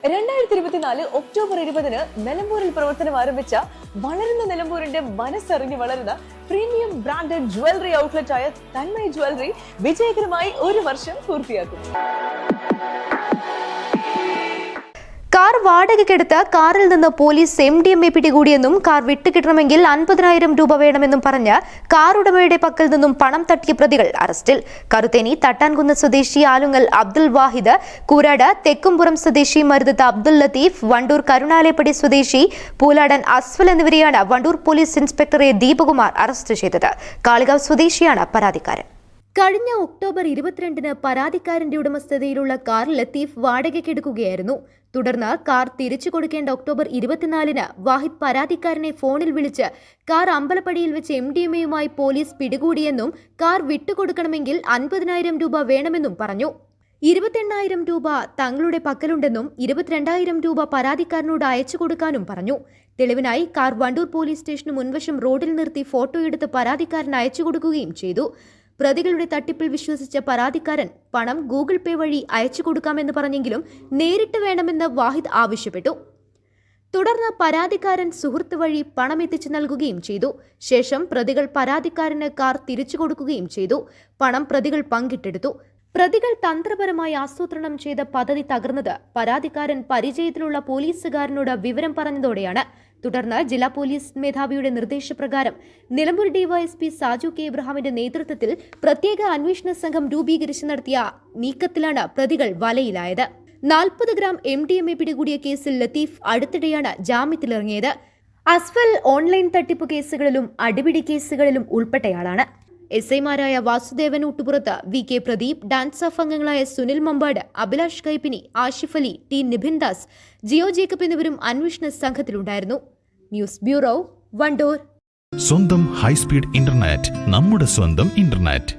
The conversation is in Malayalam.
2024 ഒക്ടോബർ 20-ന് നിലമ്പൂരിൽ പ്രവർത്തനം ആരംഭിച്ച വളരുന്ന നിലമ്പൂരിന്റെ മനസ്സറിഞ്ഞ് വളരുന്ന പ്രീമിയം ബ്രാൻഡഡ് ജ്വല്ലറി ഔട്ട്ലെറ്റ് ആയ തന്മയ ജ്വല്ലറി വിജയകരമായി 1 വർഷം പൂർത്തിയാക്കും. കാർ വാടകയ്ക്കെടുത്ത് കാറിൽ നിന്ന് പോലീസ് MDMA പിടികൂടിയെന്നും കാർ വിട്ടുകിട്ടണമെങ്കിൽ 50,000 രൂപ വേണമെന്നും പറഞ്ഞ് കാർ ഉടമയുടെ പക്കൽ നിന്നും പണം തട്ടിയ പ്രതികൾ അറസ്റ്റിൽ. കറുത്തേനി തട്ടാൻകുന്ന് സ്വദേശി ആലുങ്ങൽ അബ്ദുൽ വാഹിദ്, കൂരാട് തെക്കുംപുറം സ്വദേശി മരുതത്ത് അബ്ദുൽ ലത്തീഫ്, വണ്ടൂർ കരുണാലേപ്പടി സ്വദേശി പൂലാടൻ അസ്വൽ എന്നിവരെയാണ് Wandoor police inspector Deepakumar arrest ചെയ്തത്. കാളികാവ് സ്വദേശിയാണ് പരാതിക്കാരൻ. കഴിഞ്ഞ ഒക്ടോബർ 22-ന് പരാതിക്കാരന്റെ ഉടമസ്ഥതയിലുള്ള കാർ ലത്തീഫ് വാടകയ്ക്കെടുക്കുകയായിരുന്നു. തുടർന്ന് കാർ തിരിച്ചു കൊടുക്കേണ്ട ഒക്ടോബർ 24-ന് വാഹിദ് പരാതിക്കാരനെ ഫോണിൽ വിളിച്ച് കാർ അമ്പലപ്പടിയിൽ വെച്ച് MDMAയുമായി പോലീസ് പിടികൂടിയെന്നും കാർ വിട്ടുകൊടുക്കണമെങ്കിൽ 50,000 രൂപ വേണമെന്നും പറഞ്ഞു. 28,000 രൂപ തങ്ങളുടെ പക്കലുണ്ടെന്നും 22,000 രൂപ പരാതിക്കാരനോട് അയച്ചു കൊടുക്കാനും പറഞ്ഞു. തെളിവിനായി കാർ വണ്ടൂർ പോലീസ് സ്റ്റേഷന് മുൻവശം റോഡിൽ നിർത്തി ഫോട്ടോയെടുത്ത് പരാതിക്കാരൻ അയച്ചു കൊടുക്കുകയും ചെയ്തു. പ്രതികളുടെ തട്ടിപ്പിൽ വിശ്വസിച്ച പരാതിക്കാരൻ പണം ഗൂഗിൾ പേ വഴി അയച്ചു കൊടുക്കാമെന്ന് പറഞ്ഞെങ്കിലും നേരിട്ട് വേണമെന്ന് വാഹിദ് ആവശ്യപ്പെട്ടു. തുടർന്ന് പരാതിക്കാരൻ സുഹൃത്ത് വഴി പണം എത്തിച്ചു നൽകുകയും ചെയ്തു. ശേഷം പ്രതികൾ പരാതിക്കാരന് കാർ തിരിച്ചു കൊടുക്കുകയും ചെയ്തു. പണം പ്രതികൾ പങ്കിട്ടെടുത്തു. പ്രതികൾ തന്ത്രപരമായി ആസൂത്രണം ചെയ്ത പദ്ധതി തകർന്നത് പരാതിക്കാരൻ പരിചയത്തിലുള്ള പോലീസുകാരനോട് വിവരം പറഞ്ഞതോടെയാണ്. തുടർന്ന് ജില്ലാ പോലീസ് മേധാവിയുടെ നിർദ്ദേശപ്രകാരം നിലമ്പൂർ ഡിവൈഎസ്പി സാജു കെ ഇബ്രാഹിമിന്റെ നേതൃത്വത്തിൽ പ്രത്യേക അന്വേഷണ സംഘം രൂപീകരിച്ച് നടത്തിയ നീക്കത്തിലാണ് പ്രതികൾ വലയിലായത്. 40 ഗ്രാം MDMA പിടികൂടിയ കേസിൽ ലത്തീഫ് അടുത്തിടെയാണ് ജാമ്യത്തിലിറങ്ങിയത്. അസ്വൽ ഓൺലൈൻ തട്ടിപ്പ് കേസുകളിലും അടിപിടി കേസുകളിലും ഉൾപ്പെട്ടയാളാണ്. SIമാരായ Vasudevan Oottupurath, VK Pradeep, DANSAF അംഗങ്ങളായ സുനിൽ മമ്പാട്, അഭിലാഷ് കൈപ്പിനി, ആഷിഫ് അലി, T നിഭിൻ ദാസ്, ജിയോ ജേക്കബ് എന്നിവരും അന്വേഷണ സംഘത്തിലുണ്ടായിരുന്നു. News bureau, Wandoor. സ്വന്തം ഹൈസ്പീഡ് ഇന്റർനെറ്റ്, നമ്മുടെ സ്വന്തം ഇന്റർനെറ്റ്.